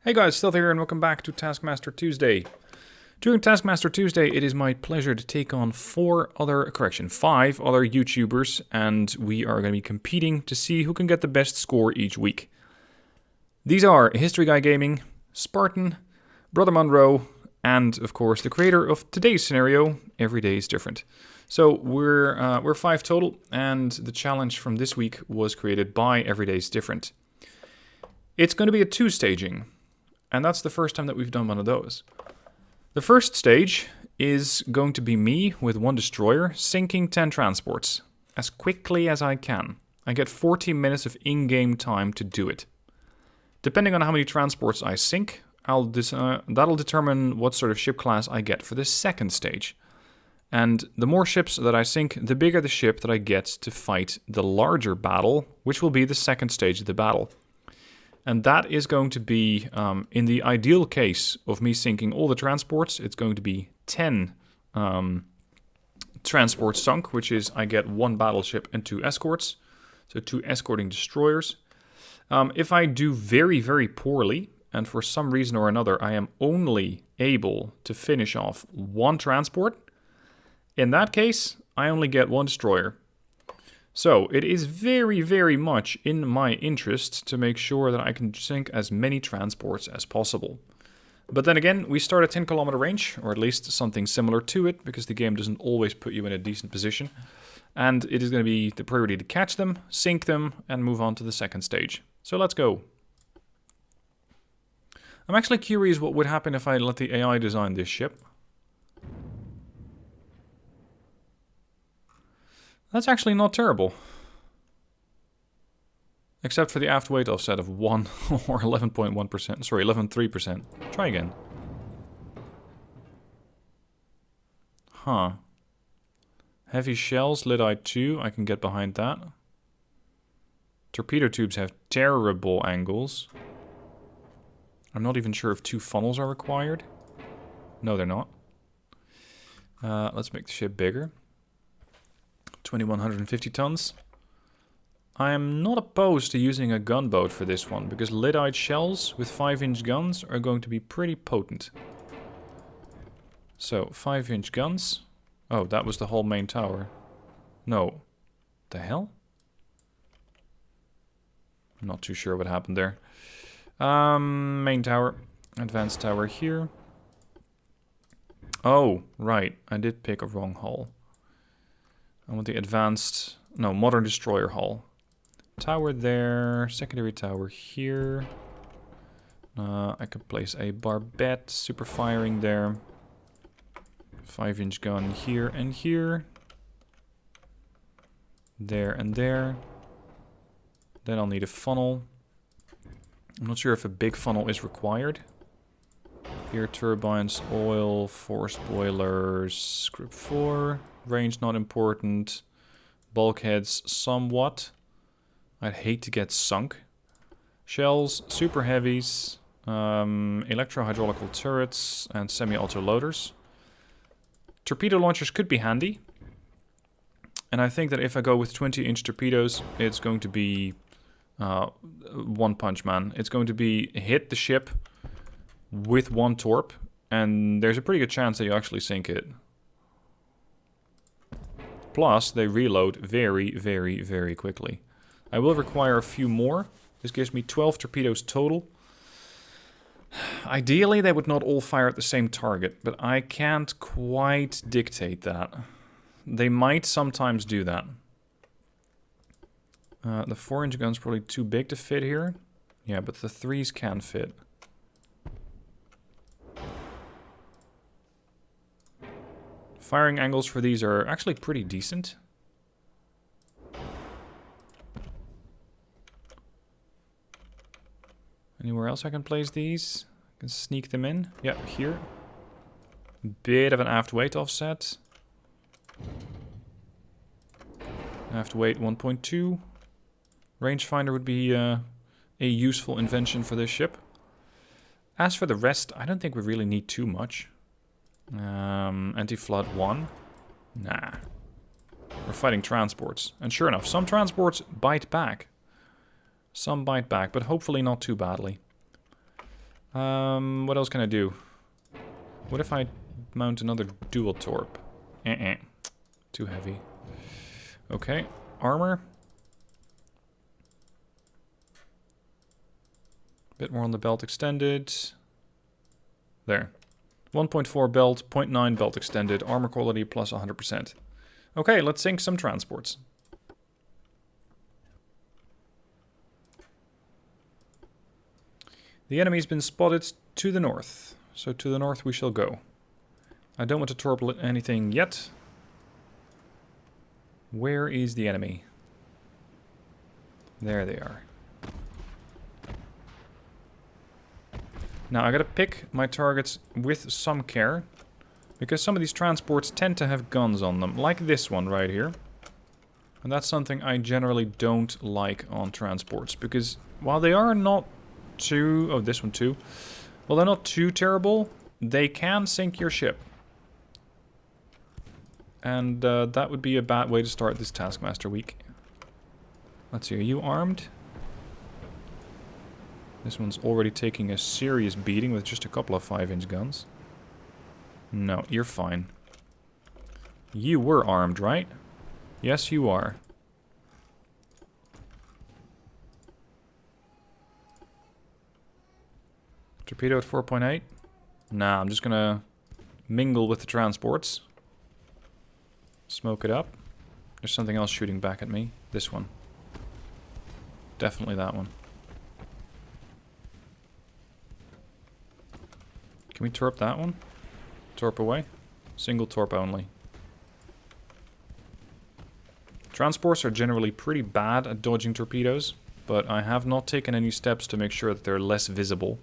Hey guys, Stealth here and welcome back to Taskmaster Tuesday. During Taskmaster Tuesday, it is my pleasure to take on 5 other YouTubers, and we are going to be competing to see who can get the best score each week. These are History Guy Gaming, Spartan, Brother Monroe, and of course the creator of today's scenario, Every Day is Different. So we're 5 total, and the challenge from this week was created by Every Day is Different. It's going to be a 2-staging. And that's the first time that we've done one of those. The first stage is going to be me with 1 destroyer sinking 10 transports as quickly as I can. I get 40 minutes of in-game time to do it. Depending on how many transports I sink, that'll determine what sort of ship class I get for the second stage. And the more ships that I sink, the bigger the ship that I get to fight the larger battle, which will be the second stage of the battle. And that is going to be, in the ideal case of me sinking all the transports, it's going to be 10 transports sunk, which is I get 1 battleship and 2 escorts. So 2 escorting destroyers. If I do very, very poorly, and for some reason or another I am only able to finish off 1 transport, in that case, I only get 1 destroyer. So, it is very, very much in my interest to make sure that I can sink as many transports as possible. But then again, we start at 10 kilometer range, or at least something similar to it, because the game doesn't always put you in a decent position. And it is going to be the priority to catch them, sink them, and move on to the second stage. So let's go. I'm actually curious what would happen if I let the AI design this ship. That's actually not terrible. Except for the aft weight offset of 1 or 11.1%. Sorry, 11.3%. Try again. Huh. Heavy shells, Lyddite 2. I can get behind that. Torpedo tubes have terrible angles. I'm not even sure if 2 funnels are required. No, they're not. Let's make the ship bigger. 2150 tons. I am not opposed to using a gunboat for this one, because Lyddite shells with 5-inch guns are going to be pretty potent. So, 5-inch guns. Oh, that was the whole main tower. No. The hell? I'm not too sure what happened there. Main tower. Advanced tower here. Oh, right. I did pick a wrong hull. I want the advanced, no, modern destroyer hull. Tower there, secondary tower here. I could place a barbette, super firing there. 5-inch gun here and here. There and there. Then I'll need a funnel. I'm not sure if a big funnel is required. Here, turbines, oil, forced boilers, script 4. Range not important. Bulkheads somewhat. I'd hate to get sunk. Shells, super heavies, electro-hydraulical turrets, and semi-auto loaders. Torpedo launchers could be handy. And I think that if I go with 20-inch torpedoes, it's going to be one punch man. It's going to be hit the ship with 1 torp, and there's a pretty good chance that you actually sink it. Plus, they reload very, very, very quickly. I will require a few more. This gives me 12 torpedoes total. Ideally, they would not all fire at the same target, but I can't quite dictate that. They might sometimes do that. The 4-inch gun's probably too big to fit here. Yeah, but the 3s can fit. Firing angles for these are actually pretty decent. Anywhere else I can place these? I can sneak them in. Yeah, here. Bit of an aft weight offset. Aft weight 1.2. Rangefinder would be a useful invention for this ship. As for the rest, I don't think we really need too much. Anti-flood 1. Nah. We're fighting transports. And sure enough, some transports bite back. Some bite back, but hopefully not too badly. What else can I do? What if I mount another dual torp? Too heavy. Okay, armor. Bit more on the belt extended. There. 1.4 belt, 0.9 belt extended, armor quality plus 100%. Okay, let's sink some transports. The enemy's been spotted to the north. So to the north we shall go. I don't want to torpedo anything yet. Where is the enemy? There they are. Now I gotta pick my targets with some care, because some of these transports tend to have guns on them, like this one right here. And that's something I generally don't like on transports, because while they are not too... oh, this one too. Well, they're not too terrible. They can sink your ship. And that would be a bad way to start this Taskmaster week. Let's see, are you armed? This one's already taking a serious beating with just a couple of 5-inch guns. No, you're fine. You were armed, right? Yes, you are. Torpedo at 4.8. Nah, I'm just gonna mingle with the transports. Smoke it up. There's something else shooting back at me. This one. Definitely that one. Can we torp that one? Torp away? Single torp only. Transports are generally pretty bad at dodging torpedoes, but I have not taken any steps to make sure that they're less visible.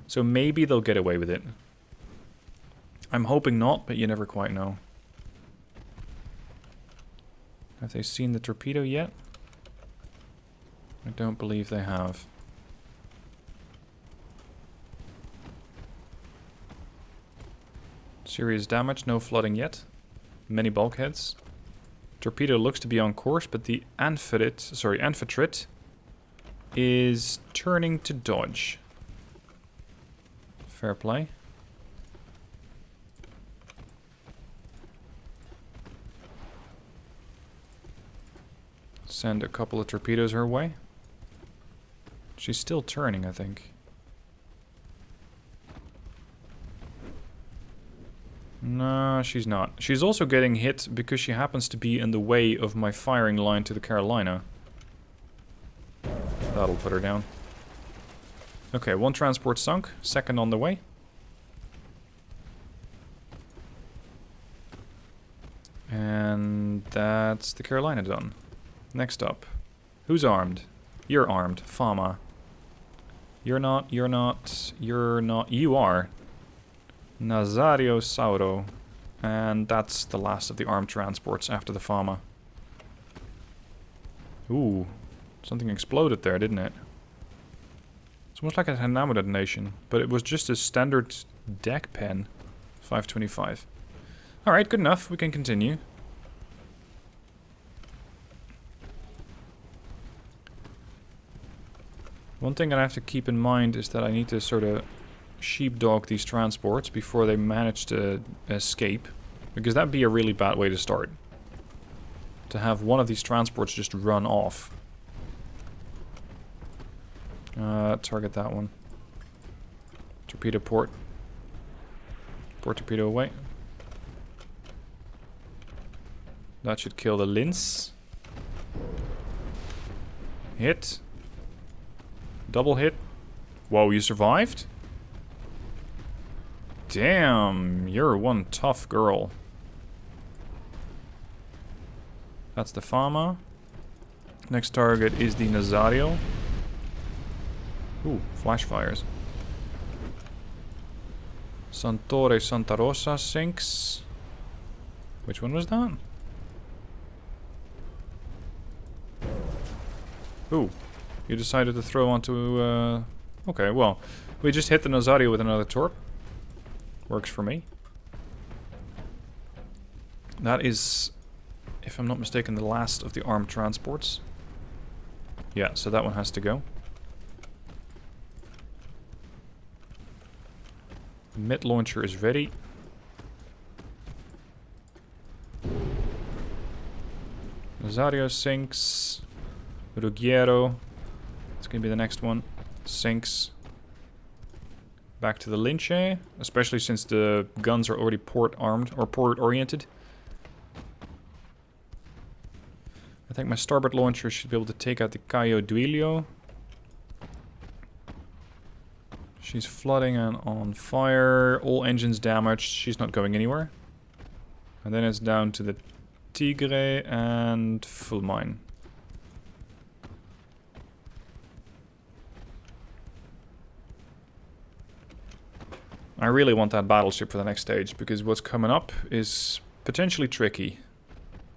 So maybe they'll get away with it. I'm hoping not, but you never quite know. Have they seen the torpedo yet? I don't believe they have. Serious damage, no flooding yet. Many bulkheads. Torpedo looks to be on course, but the Amphitrite is turning to dodge. Fair play. Send a couple of torpedoes her way. She's still turning, I think. No, she's not. She's also getting hit because she happens to be in the way of my firing line to the Carolina. That'll put her down. Okay, one transport sunk, second on the way. And that's the Carolina done. Next up. Who's armed? You're armed. Fama. You're not, you're not, you're not. You are. Nazario Sauro. And that's the last of the armed transports after the Fama. Ooh. Something exploded there, didn't it? It's almost like it had an ammo detonation, but it was just a standard deck pen. 525. Alright, good enough. We can continue. One thing I have to keep in mind is that I need to sort of sheepdog these transports before they manage to escape. Because that'd be a really bad way to start. To have one of these transports just run off. Target that one. Torpedo port. Port torpedo away. That should kill the Linz. Hit. Double hit. Whoa, you survived? Damn, you're one tough girl. That's the Fama. Next target is the Nazario. Ooh, flash fires. Santore Santa Rosa sinks. Which one was that? Ooh, you decided to throw onto... okay, well, we just hit the Nazario with another torp. Works for me. That is, if I'm not mistaken, the last of the armed transports. Yeah, so that one has to go. The mid launcher is ready. Rosario sinks. Ruggiero. It's going to be the next one. Sinks. Back to the Lince, especially since the guns are already port armed or port oriented. I think my starboard launcher should be able to take out the Caio Duilio. She's flooding and on fire. All engines damaged. She's not going anywhere. And then it's down to the Tigre and full mine. I really want that battleship for the next stage, because what's coming up is potentially tricky.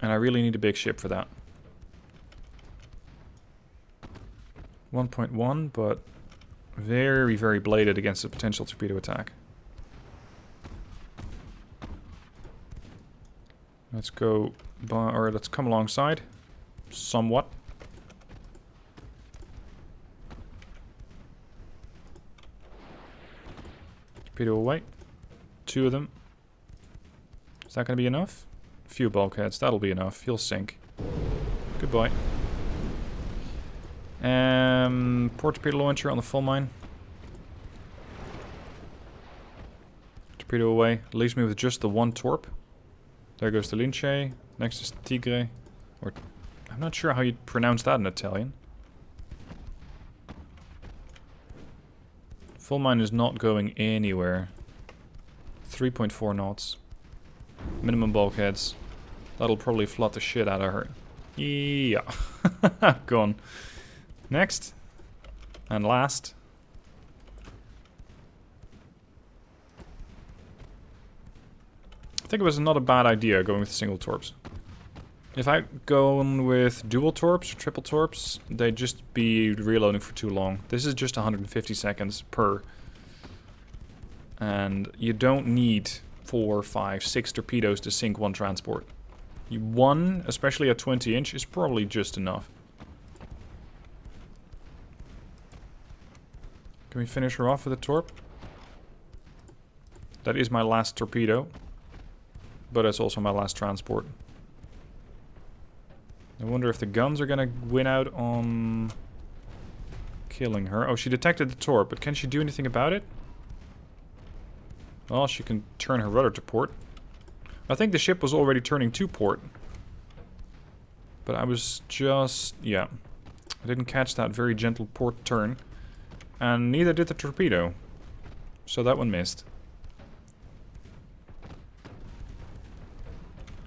And I really need a big ship for that. 1.1, but very, very bladed against a potential torpedo attack. Let's go by, or let's come alongside. Somewhat. Torpedo away. 2 of them. Is that going to be enough? A few bulkheads, that'll be enough. He'll sink. Goodbye. Port torpedo launcher on the full mine. Torpedo away. Leaves me with just the 1 torp. There goes the Lince. Next is Tigre. Or I'm not sure how you pronounce that in Italian. Full mine is not going anywhere. 3.4 knots. Minimum bulkheads. That'll probably flood the shit out of her. Yeah. Gone. Next. And last. I think it was not a bad idea going with single torps. If I go on with dual torps or triple torps, they'd just be reloading for too long. This is just 150 seconds per. And you don't need 4, 5, 6 torpedoes to sink 1 transport. 1, especially at 20 inch, is probably just enough. Can we finish her off with a torp? That is my last torpedo. But it's also my last transport. I wonder if the guns are gonna win out on killing her. Oh, she detected the torp, but can she do anything about it? Well, she can turn her rudder to port. I think the ship was already turning to port. But I was just... yeah. I didn't catch that very gentle port turn. And neither did the torpedo. So that one missed.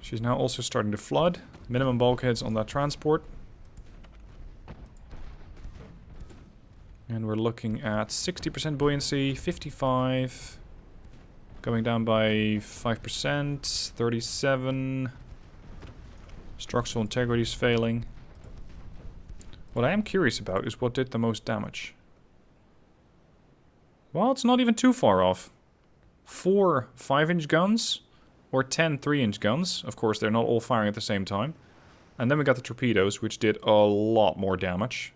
She's now also starting to flood. Minimum bulkheads on that transport. And we're looking at 60% buoyancy, 55. Going down by 5%, 37. Structural integrity is failing. What I am curious about is what did the most damage. Well, it's not even too far off. 4 5-inch guns. Or 10 3-inch guns. Of course, they're not all firing at the same time. And then we got the torpedoes, which did a lot more damage.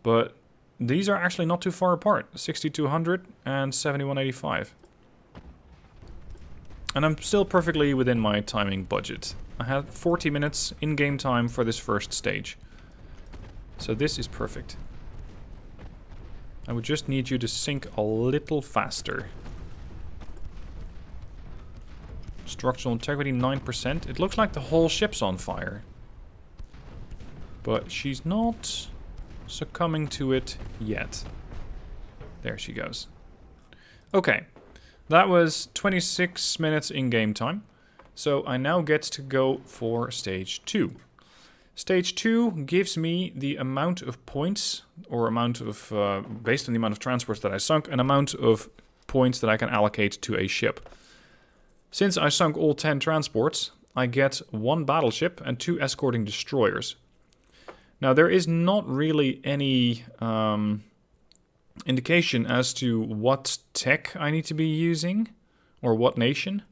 But these are actually not too far apart. 6200 and 7185. And I'm still perfectly within my timing budget. I had 40 minutes in-game time for this first stage. So this is perfect. I would just need you to sink a little faster. Structural integrity 9%. It looks like the whole ship's on fire. But she's not succumbing to it yet. There she goes. Okay. That was 26 minutes in-game time. So I now get to go for stage 2. Stage 2 gives me the amount of points, or amount of, based on the amount of transports that I sunk, an amount of points that I can allocate to a ship. Since I sunk all 10 transports, I get 1 battleship and 2 escorting destroyers. Now, there is not really any indication as to what tech I need to be using, or what nation.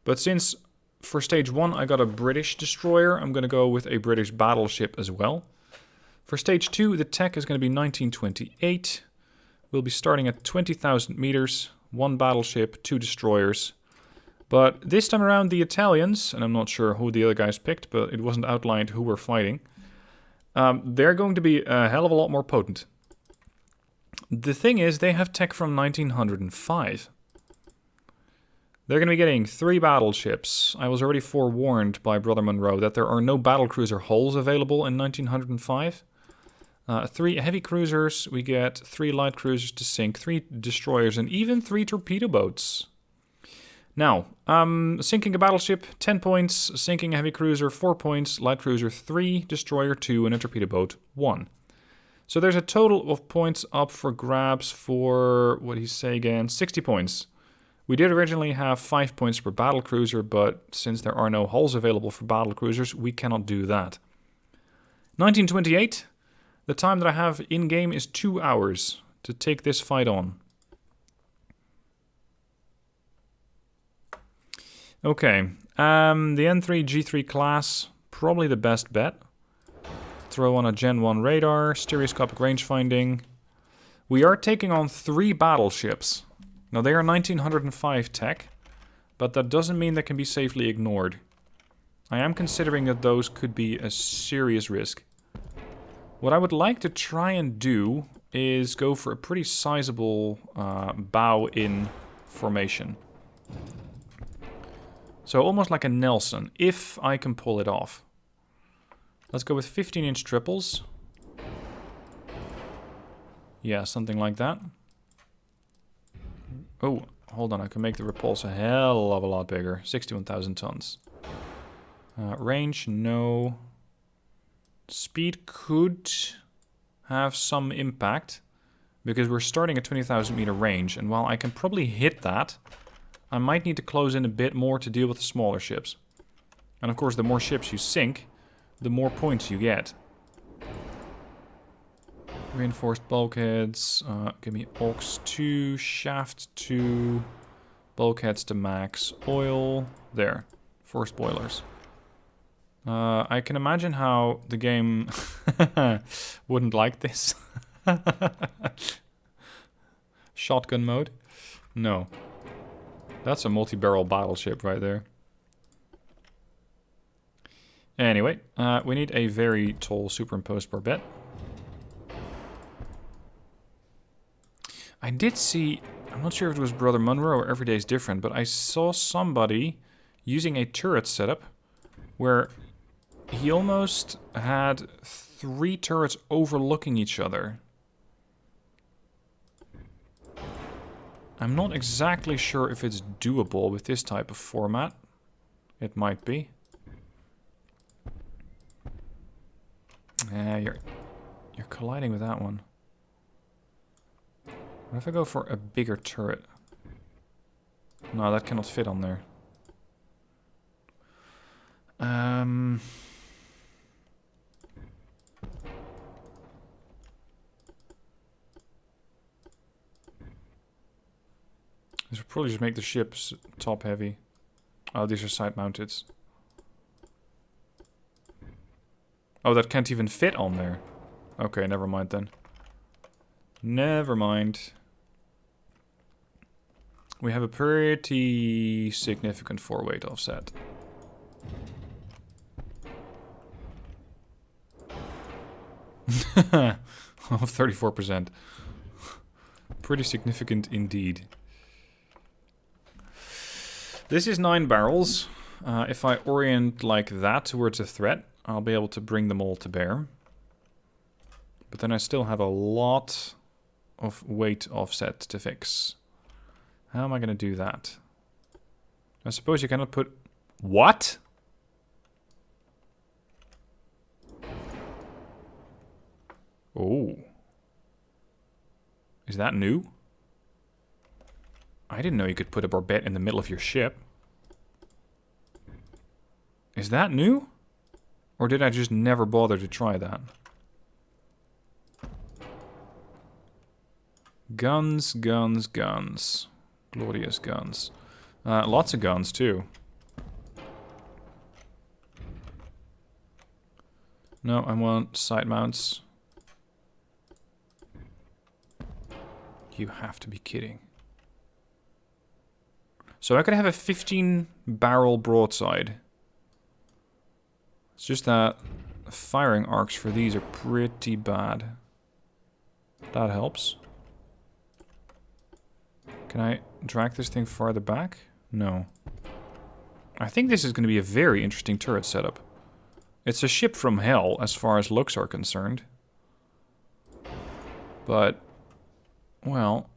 But since for stage 1 I got a British destroyer, I'm going to go with a British battleship as well. For stage 2, the tech is going to be 1928. We'll be starting at 20,000 meters. 1 battleship, 2 destroyers. But this time around, the Italians, and I'm not sure who the other guys picked, but it wasn't outlined who we're fighting, they're going to be a hell of a lot more potent. The thing is, they have tech from 1905. They're going to be getting 3 battleships. I was already forewarned by Brother Monroe that there are no battlecruiser hulls available in 1905. 3 heavy cruisers, we get 3 light cruisers to sink, 3 destroyers, and even 3 torpedo boats. Now, sinking a battleship, 10 points, sinking a heavy cruiser, 4 points, light cruiser, 3, destroyer, 2, and a torpedo boat, 1. So there's a total of points up for grabs for, what did he say again, 60 points. We did originally have 5 points per battlecruiser, but since there are no hulls available for battlecruisers, we cannot do that. 1928, the time that I have in-game is 2 hours to take this fight on. Okay, the N3 G3 class, probably the best bet. Throw on a Gen 1 radar, stereoscopic range finding. We are taking on 3 battleships. Now they are 1905 tech, but that doesn't mean they can be safely ignored. I am considering that those could be a serious risk. What I would like to try and do is go for a pretty sizable bow-in formation. So almost like a Nelson, if I can pull it off. Let's go with 15-inch triples. Yeah, something like that. Oh, hold on, I can make the repulse a hell of a lot bigger. 61,000 tons. Range, no. Speed could have some impact, because we're starting at 20,000 meter range, and while I can probably hit that, I might need to close in a bit more to deal with the smaller ships. And of course, the more ships you sink, the more points you get. Reinforced bulkheads, give me aux 2, shaft 2, bulkheads to max, oil, there, forced boilers. I can imagine how the game wouldn't like this. Shotgun mode? No. That's a multi-barrel battleship right there. Anyway, we need a very tall superimposed barbette. I did see, I'm not sure if it was Brother Monroe or Every Day's Different, but I saw somebody using a turret setup where he almost had 3 turrets overlooking each other. I'm not exactly sure if it's doable with this type of format. It might be. Yeah, you're colliding with that one. What if I go for a bigger turret? No, that cannot fit on there. This would probably just make the ships top heavy. Oh, these are side mounted. Oh, that can't even fit on there. Okay, never mind then. Never mind. We have a pretty significant 4-weight offset. Of 34%. Pretty significant indeed. This is 9 barrels. If I orient like that towards a threat, I'll be able to bring them all to bear. But then I still have a lot of weight offset to fix. How am I going to do that? I suppose you cannot put... What? Oh. Is that new? I didn't know you could put a barbette in the middle of your ship. Is that new? Or did I just never bother to try that? Guns, guns, guns. Glorious guns. Lots of guns, too. No, I want side mounts. You have to be kidding. So I could have a 15 barrel broadside. It's just that firing arcs for these are pretty bad. That helps. Can I drag this thing farther back? No. I think this is going to be a very interesting turret setup. It's a ship from hell as far as looks are concerned. But, well...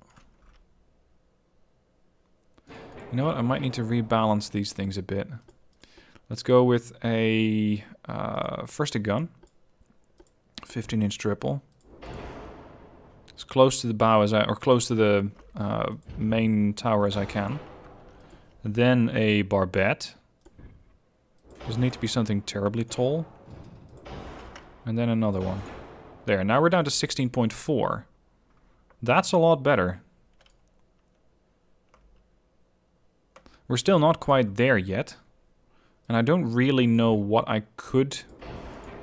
You know what? I might need to rebalance these things a bit. Let's go with a... first a gun. 15-inch triple. As close to the bow as I... Or close to the main tower as I can. Then a barbette. Doesn't need to be something terribly tall. And then another one. There, now we're down to 16.4. That's a lot better. We're still not quite there yet. And I don't really know what I could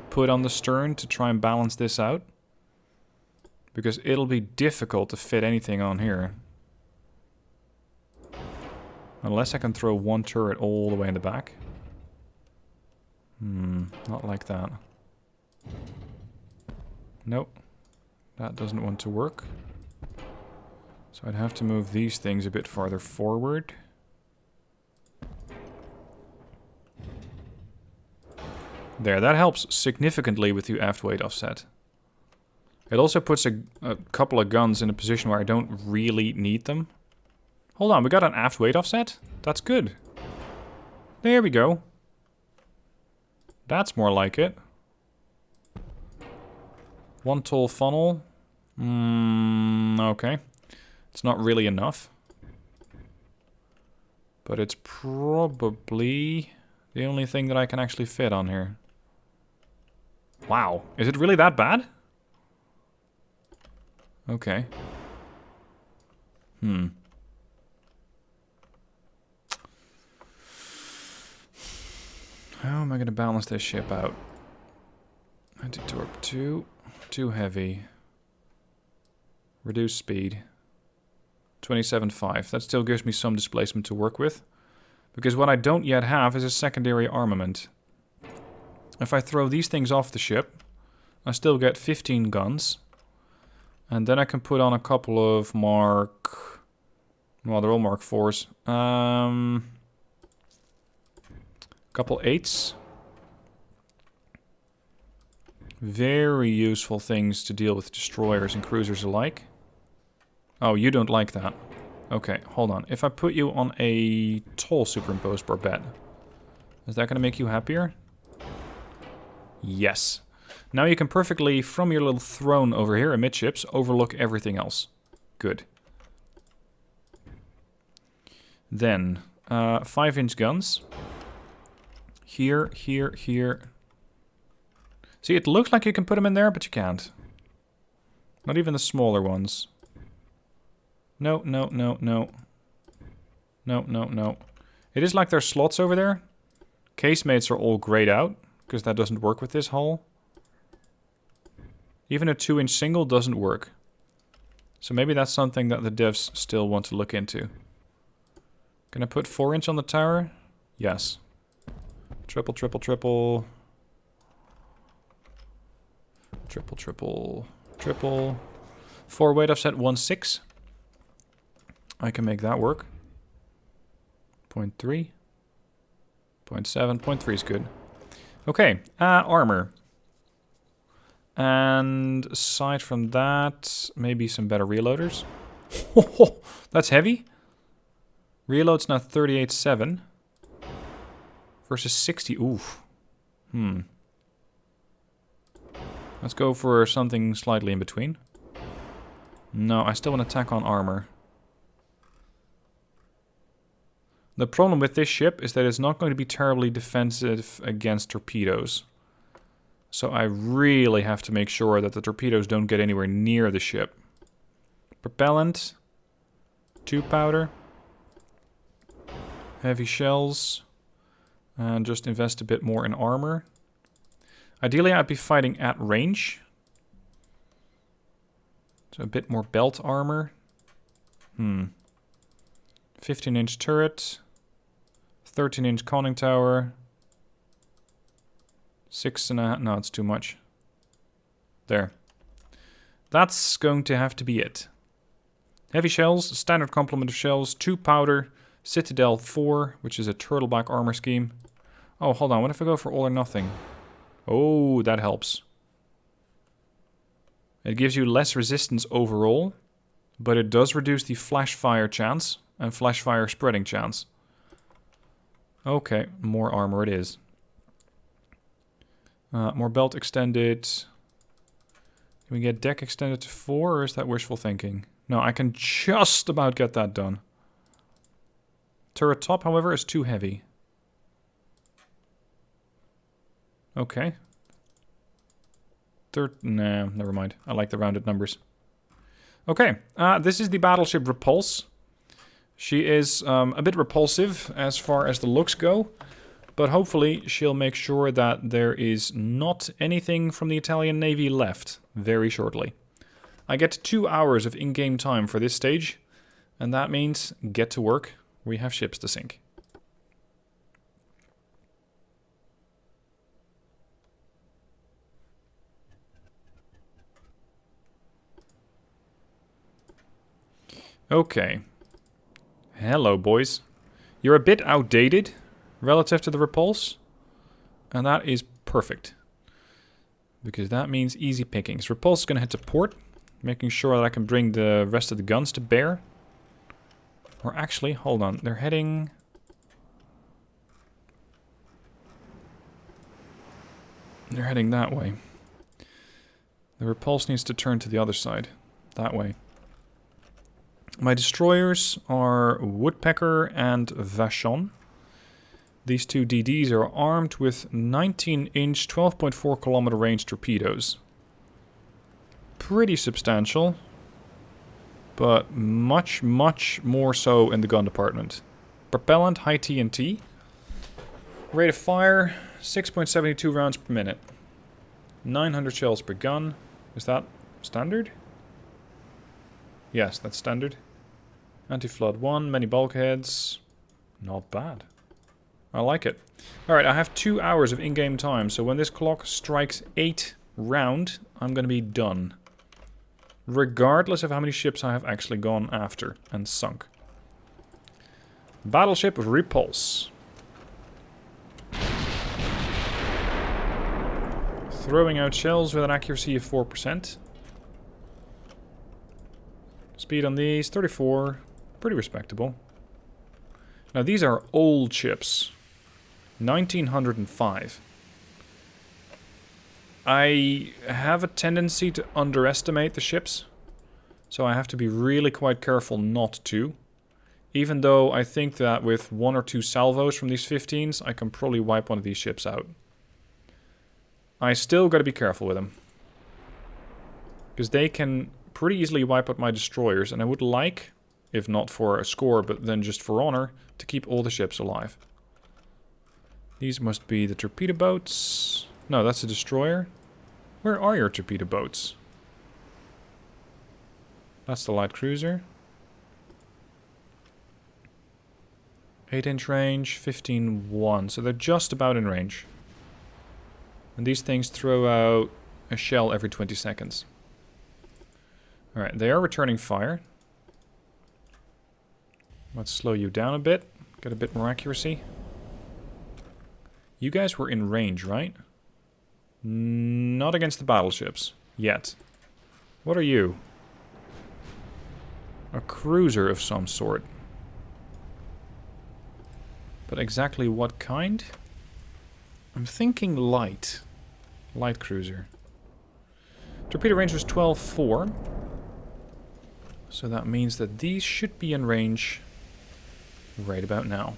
put on the stern to try and balance this out. Because it'll be difficult to fit anything on here. Unless I can throw one turret all the way in the back. Not like that. Nope. That doesn't want to work. So I'd have to move these things a bit farther forward. There, that helps significantly with the aft weight offset. It also puts a couple of guns in a position where I don't really need them. Hold on, we got an aft weight offset? That's good. There we go. That's more like it. One tall funnel. Okay. It's not really enough. But it's probably the only thing that I can actually fit on here. Wow. Is it really that bad? Okay. How am I going to balance this ship out? Anti-torp 2. Too heavy. Reduce speed. 27.5. That still gives me some displacement to work with. Because what I don't yet have is a secondary armament. If I throw these things off the ship, I still get 15 guns. And then I can put on a couple of Mark... Well, they're all Mark 4s. Couple 8s. Very useful things to deal with destroyers and cruisers alike. Oh, you don't like that. Okay, hold on. If I put you on a tall superimposed barbette, is that going to make you happier? Yes. Now you can perfectly, from your little throne over here amidships, overlook everything else. Good. Then, 5-inch guns. Here, here, here. See, it looks like you can put them in there, but you can't. Not even the smaller ones. No, no, no, no. No, no, no. It is like there's slots over there. Casemates are all grayed out, because that doesn't work with this hull. Even a 2-inch single doesn't work. So maybe that's something that the devs still want to look into. Can I put 4-inch on the tower? Yes. Triple, triple, triple. Triple, triple, triple. 4 weight offset 1.6. I can make that work. 0.3. 0.7. 0.3 is good. Okay, armor. And aside from that, maybe some better reloaders. That's heavy. Reload's now 38.7. Versus 60. Oof. Let's go for something slightly in between. No, I still want to tack on armor. The problem with this ship is that it's not going to be terribly defensive against torpedoes. So I really have to make sure that the torpedoes don't get anywhere near the ship. Propellant. 2 powder. Heavy shells. And just invest a bit more in armor. Ideally, I'd be fighting at range. So a bit more belt armor. 15-inch turret. 13-inch conning tower. 6.5. No, it's too much. There. That's going to have to be it. Heavy shells, standard complement of shells, 2 powder, Citadel 4, which is a turtleback armor scheme. Oh, hold on. What if I go for all or nothing? Oh, that helps. It gives you less resistance overall, but it does reduce the flash fire chance and flash fire spreading chance. Okay, more armor it is. More belt extended. Can we get deck extended to 4, or is that wishful thinking? No, I can just about get that done. Turret top, however, is too heavy. Okay. Nah, never mind. I like the rounded numbers. Okay, this is the Battleship Repulse. She is a bit repulsive as far as the looks go, but hopefully she'll make sure that there is not anything from the Italian Navy left very shortly. I get 2 hours of in-game time for this stage, and that means get to work. We have ships to sink. Okay. Hello, boys. You're a bit outdated relative to the Repulse, and that is perfect. Because that means easy pickings. Repulse is going to head to port, making sure that I can bring the rest of the guns to bear. Or actually, hold on. They're heading... They're heading that way. The Repulse needs to turn to the other side. That way. My destroyers are Woodpecker and Vachon. These 2 DDs are armed with 19-inch, 12.4 kilometer range torpedoes. Pretty substantial, but much, much more so in the gun department. Propellant, high TNT. Rate of fire, 6.72 rounds per minute. 900 shells per gun. Is that standard? Yes, that's standard. Anti-flood 1, many bulkheads. Not bad. I like it. Alright, I have 2 hours of in-game time, so when this clock strikes 8 round, I'm going to be done. Regardless of how many ships I have actually gone after and sunk. Battleship Repulse. Throwing out shells with an accuracy of 4%. Speed on these, 34. Pretty respectable. Now these are old ships. 1905. I have a tendency to underestimate the ships. So I have to be really quite careful not to. Even though I think that with 1 or 2 salvos from these 15s, I can probably wipe one of these ships out. I still gotta be careful with them. Because they can pretty easily wipe out my destroyers, and I would like, if not for a score, but then just for honor, to keep all the ships alive. These must be the torpedo boats. No, that's a destroyer. Where are your torpedo boats? That's the light cruiser. 8-inch range, 15-1. So they're just about in range. And these things throw out a shell every 20 seconds. Alright, they are returning fire. Let's slow you down a bit. Get a bit more accuracy. You guys were in range, right? Not against the battleships. Yet. What are you? A cruiser of some sort. But exactly what kind? I'm thinking light. Light cruiser. Torpedo range was 12.4. So that means that these should be in range right about now.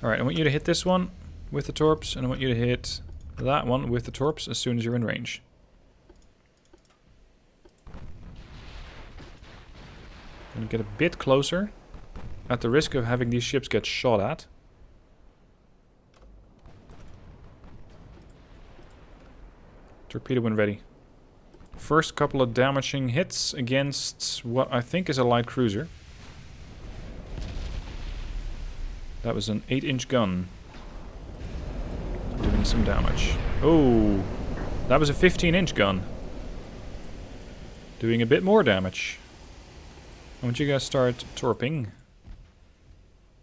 Alright, I want you to hit this one with the torps, and I want you to hit that one with the torps as soon as you're in range. I'm gonna get a bit closer, at the risk of having these ships get shot at. Torpedo when ready. First couple of damaging hits against what I think is a light cruiser. That was an 8-inch gun. Doing some damage. Oh, that was a 15-inch gun. Doing a bit more damage. I want you guys start torping.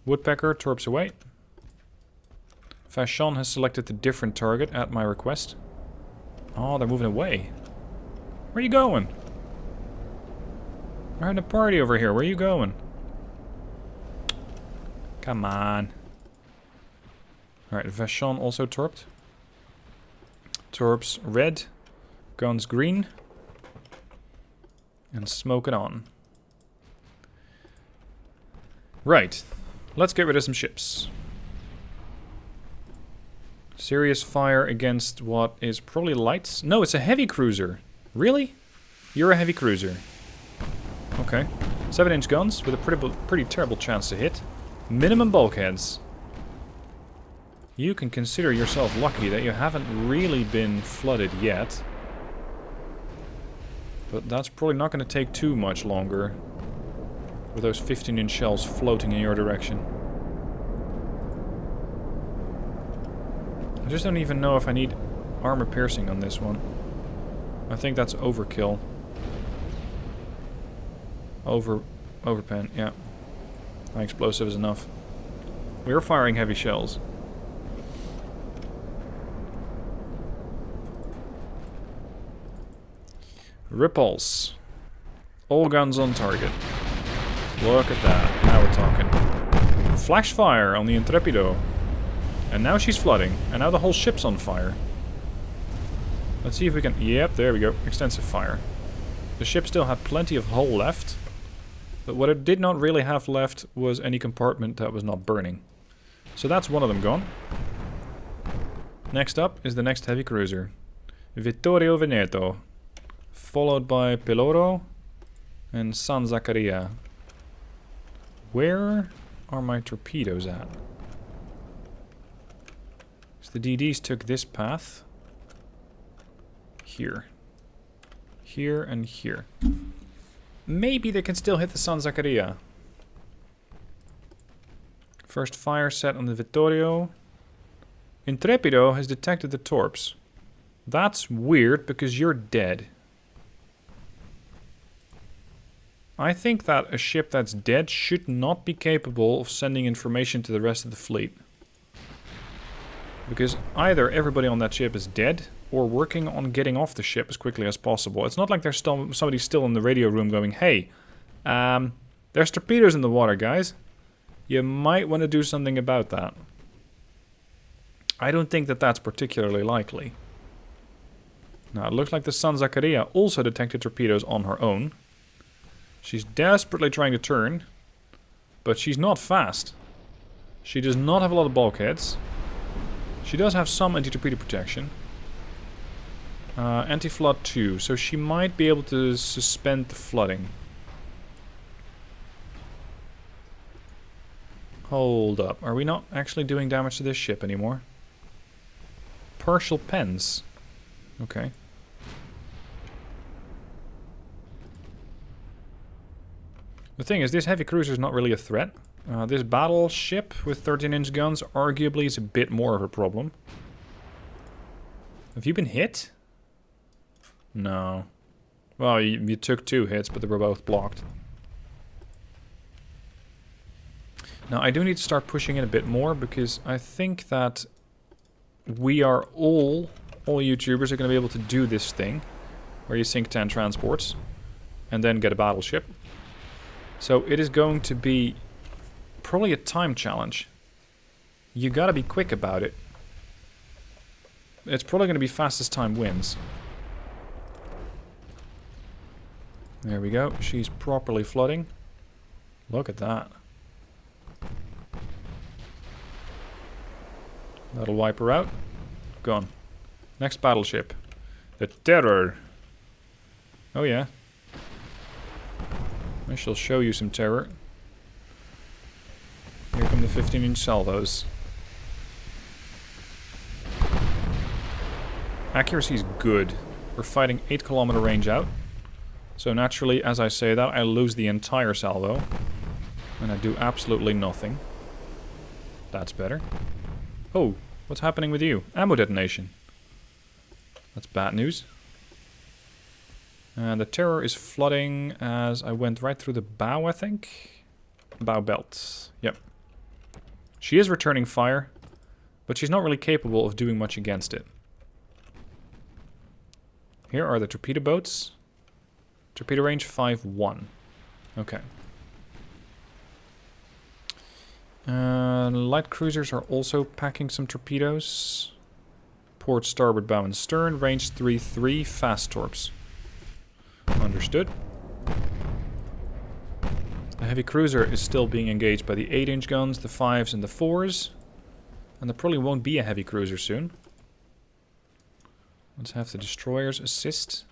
Woodpecker torps away. Vachon has selected a different target at my request. Oh, they're moving away. Where are you going? We're having a party over here. Where are you going? Come on. Alright, Vachon also torped. Torps red. Guns green. And smoke it on. Right. Let's get rid of some ships. Serious fire against what is probably lights. No, it's a heavy cruiser. Really? You're a heavy cruiser. Okay. 7-inch guns with a pretty terrible chance to hit. Minimum bulkheads. You can consider yourself lucky that you haven't really been flooded yet. But that's probably not going to take too much longer. With those 15-inch shells floating in your direction. I just don't even know if I need armor piercing on this one. I think that's overkill. Overpen, yeah. High explosive is enough. We're firing heavy shells. Repulse. All guns on target. Look at that. Now we're talking. Flash fire on the Intrepido. And now she's flooding. And now the whole ship's on fire. Let's see if we can... Yep, there we go. Extensive fire. The ship still had plenty of hull left. But what it did not really have left was any compartment that was not burning. So that's one of them gone. Next up is the next heavy cruiser. Vittorio Veneto. Followed by Peloro and San Zaccaria. Where are my torpedoes at? So the DDs took this path. Here. Here and here. Maybe they can still hit the San Zaccaria. First fire set on the Vittorio. Intrepido has detected the torps. That's weird because you're dead. I think that a ship that's dead should not be capable of sending information to the rest of the fleet. Because either everybody on that ship is dead, or working on getting off the ship as quickly as possible. It's not like there's somebody still in the radio room going, hey, there's torpedoes in the water, guys. You might want to do something about that. I don't think that that's particularly likely. Now, it looks like the San Zaccaria also detected torpedoes on her own. She's desperately trying to turn, but she's not fast. She does not have a lot of bulkheads. She does have some anti-torpedo protection. Anti-flood 2, so she might be able to suspend the flooding. Hold up, are we not actually doing damage to this ship anymore? Partial pens. Okay. The thing is, this heavy cruiser is not really a threat. This battleship with 13-inch guns arguably is a bit more of a problem. Have you been hit? No. Well, you took 2 hits, but they were both blocked. Now, I do need to start pushing in a bit more, because I think that we are all YouTubers are going to be able to do this thing, where you sink 10 transports, and then get a battleship. So it is going to be probably a time challenge. You gotta be quick about it. It's probably going to be fastest time wins. There we go. She's properly flooding. Look at that. That'll wipe her out. Gone. Next battleship. The Terror. Oh yeah. I shall show you some terror. Here come the 15-inch salvos. Accuracy is good. We're fighting 8-kilometer range out. So naturally, as I say that, I lose the entire salvo. And I do absolutely nothing. That's better. Oh, what's happening with you? Ammo detonation. That's bad news. And the Terror is flooding as I went right through the bow, I think. Bow belt. Yep. She is returning fire, but she's not really capable of doing much against it. Here are the torpedo boats. Torpedo range 5-1. Okay. Light cruisers are also packing some torpedoes. Port, starboard, bow, and stern. Range 3-3. Fast torps. Understood. The heavy cruiser is still being engaged by the 8-inch guns, the 5s, and the 4s. And there probably won't be a heavy cruiser soon. Let's have the destroyers assist.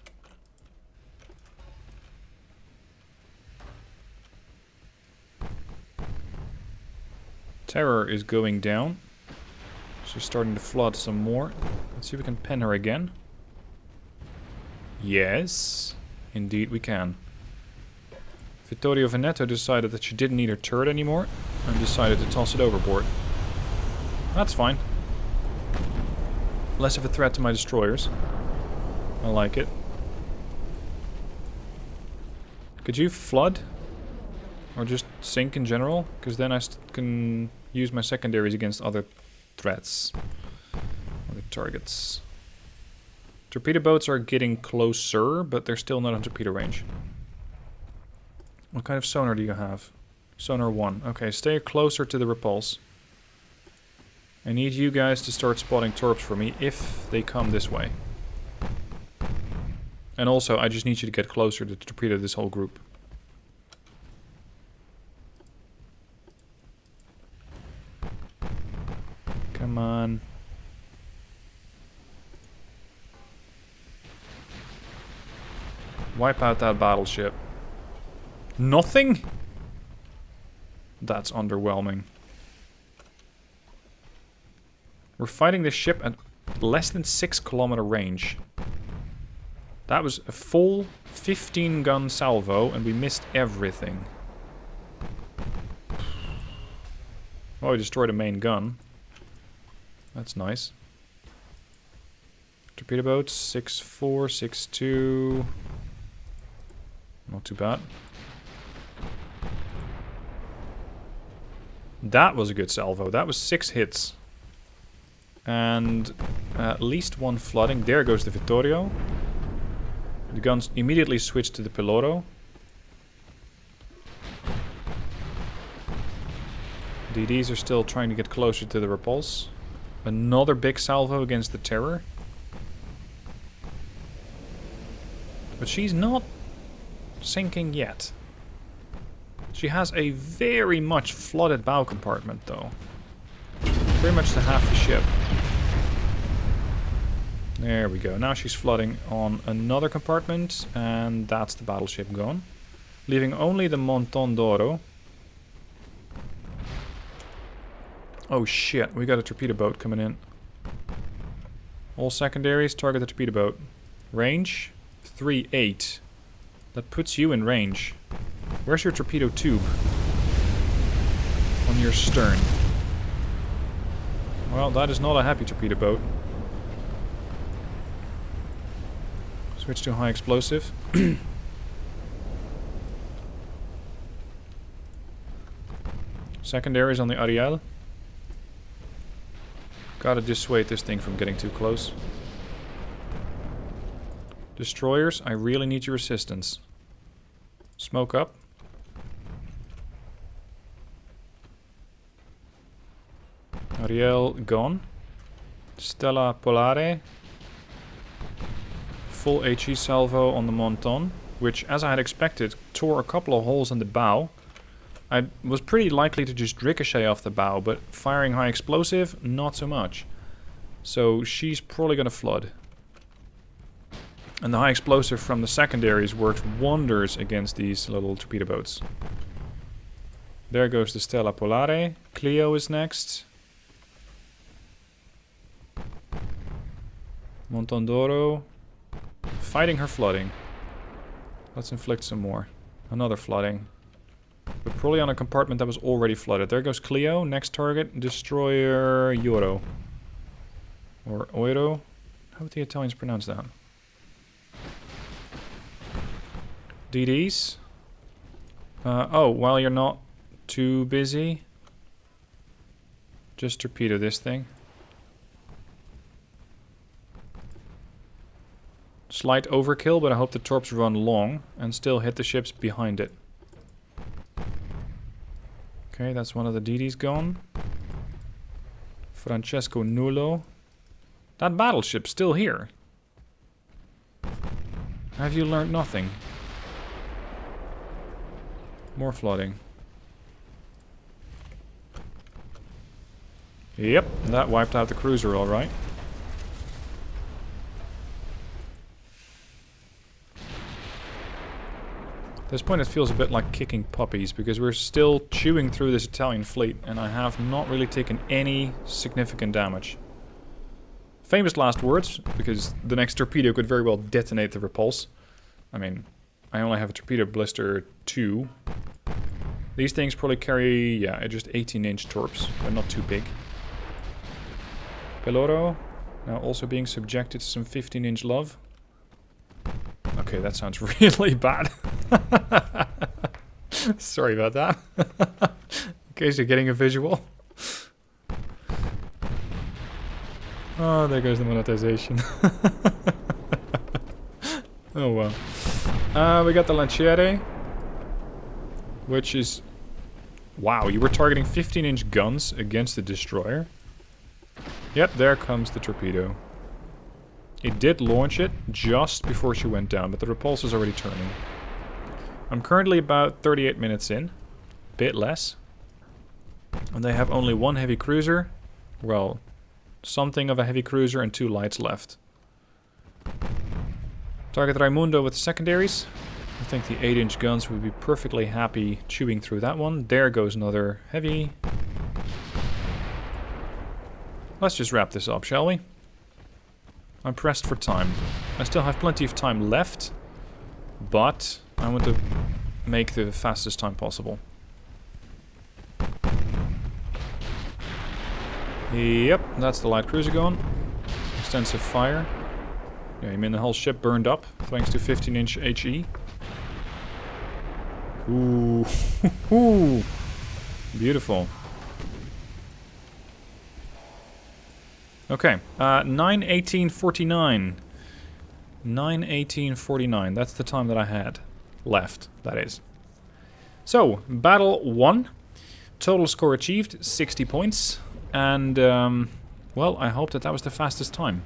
Terror is going down. She's starting to flood some more. Let's see if we can pen her again. Yes, indeed we can. Vittorio Veneto decided that she didn't need her turret anymore and decided to toss it overboard. That's fine. Less of a threat to my destroyers. I like it. Could you flood? Or just sink in general? Because then I can use my secondaries against other threats. Other targets. Torpedo boats are getting closer, but they're still not on torpedo range. What kind of sonar do you have? Sonar 1. Okay, stay closer to the repulse. I need you guys to start spotting torps for me if they come this way. And also, I just need you to get closer to torpedo this whole group. Come on. Wipe out that battleship. Nothing? That's underwhelming. We're fighting this ship at less than 6-kilometer range. That was a full 15-gun salvo, and we missed everything. Oh, we destroyed a main gun. That's nice. Torpedo boats, 6-4, 6-2. Not too bad. That was a good salvo. That was 6 hits. And at least one flooding. There goes the Vittorio. The guns immediately switched to the Piloto. DDs are still trying to get closer to the repulse. Another big salvo against the Terror. But she's not sinking yet. She has a very much flooded bow compartment though. Pretty much to half the ship. There we go. Now she's flooding on another compartment, and that's the battleship gone. Leaving only the Monton d'Oro. Oh shit, we got a torpedo boat coming in. All secondaries, target the torpedo boat. Range 3-8. That puts you in range. Where's your torpedo tube? On your stern. Well, that is not a happy torpedo boat. Switch to high explosive. Secondaries on the Admiral. Gotta dissuade this thing from getting too close. Destroyers, I really need your assistance. Smoke up. Ariel gone. Stella Polare. Full HE salvo on the Monton, which, as I had expected, tore a couple of holes in the bow. I was pretty likely to just ricochet off the bow, but firing high explosive, not so much. So she's probably gonna flood. And the high explosive from the secondaries worked wonders against these little torpedo boats. There goes the Stella Polare. Clio is next. Monton d'Oro. Fighting her flooding. Let's inflict some more. Another flooding. But Probably on a compartment that was already flooded. There goes Cleo. Next target, Destroyer Euro. Or Euro. How would the Italians pronounce that? DDs. Oh, while you're not too busy, just torpedo this thing. Slight overkill, but I hope the torps run long and still hit the ships behind it. Okay, that's one of the DDs gone. Francesco Nullo. That battleship's still here. Have you learned nothing? More flooding. Yep, that wiped out the cruiser alright. At this point it feels a bit like kicking puppies, because we're still chewing through this Italian fleet and I have not really taken any significant damage. Famous last words, because the next torpedo could very well detonate the repulse. I mean, I only have a torpedo blister 2. These things probably carry, yeah, just 18-inch torps. They're not too big. Peloro, now also being subjected to some 15-inch love. Okay, that sounds really bad. Sorry about that. In case you're getting a visual. Oh, there goes the monetization. Oh well. We got the Lanciere, which is... Wow, you were targeting 15-inch guns against the destroyer. Yep, there comes the torpedo. It did launch it just before she went down, but the repulse is already turning. I'm currently about 38 minutes in. Bit less. And they have only one heavy cruiser. Well, something of a heavy cruiser and 2 lights left. Target Raimundo with secondaries. I think the 8-inch guns would be perfectly happy chewing through that one. There goes another heavy. Let's just wrap this up, shall we? I'm pressed for time. I still have plenty of time left, but I want to make the fastest time possible. Yep, that's the light cruiser going. Extensive fire. Yeah, I mean the whole ship burned up thanks to 15-inch HE. Ooh, beautiful. Okay, 9:18:49. 9:18:49. That's the time that I had left. That is. So battle 1. Total score achieved 60 points, and well, I hope that was the fastest time.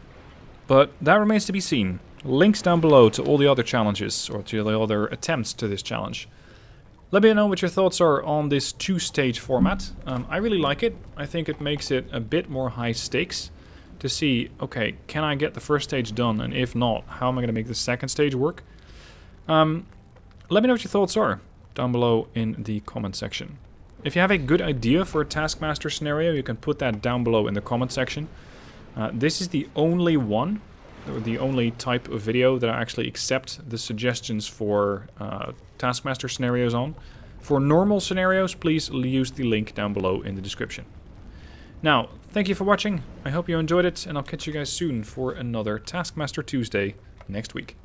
But that remains to be seen. Links down below to all the other challenges, or to the other attempts to this challenge. Let me know what your thoughts are on this 2-stage format. I really like it. I think it makes it a bit more high stakes to see, okay, can I get the first stage done? And if not, how am I going to make the second stage work? Let me know what your thoughts are down below in the comment section. If you have a good idea for a Taskmaster scenario, you can put that down below in the comment section. This is the only one, or the only type of video that I actually accept the suggestions for Taskmaster scenarios on. For normal scenarios, please use the link down below in the description. Now, thank you for watching. I hope you enjoyed it, and I'll catch you guys soon for another Taskmaster Tuesday next week.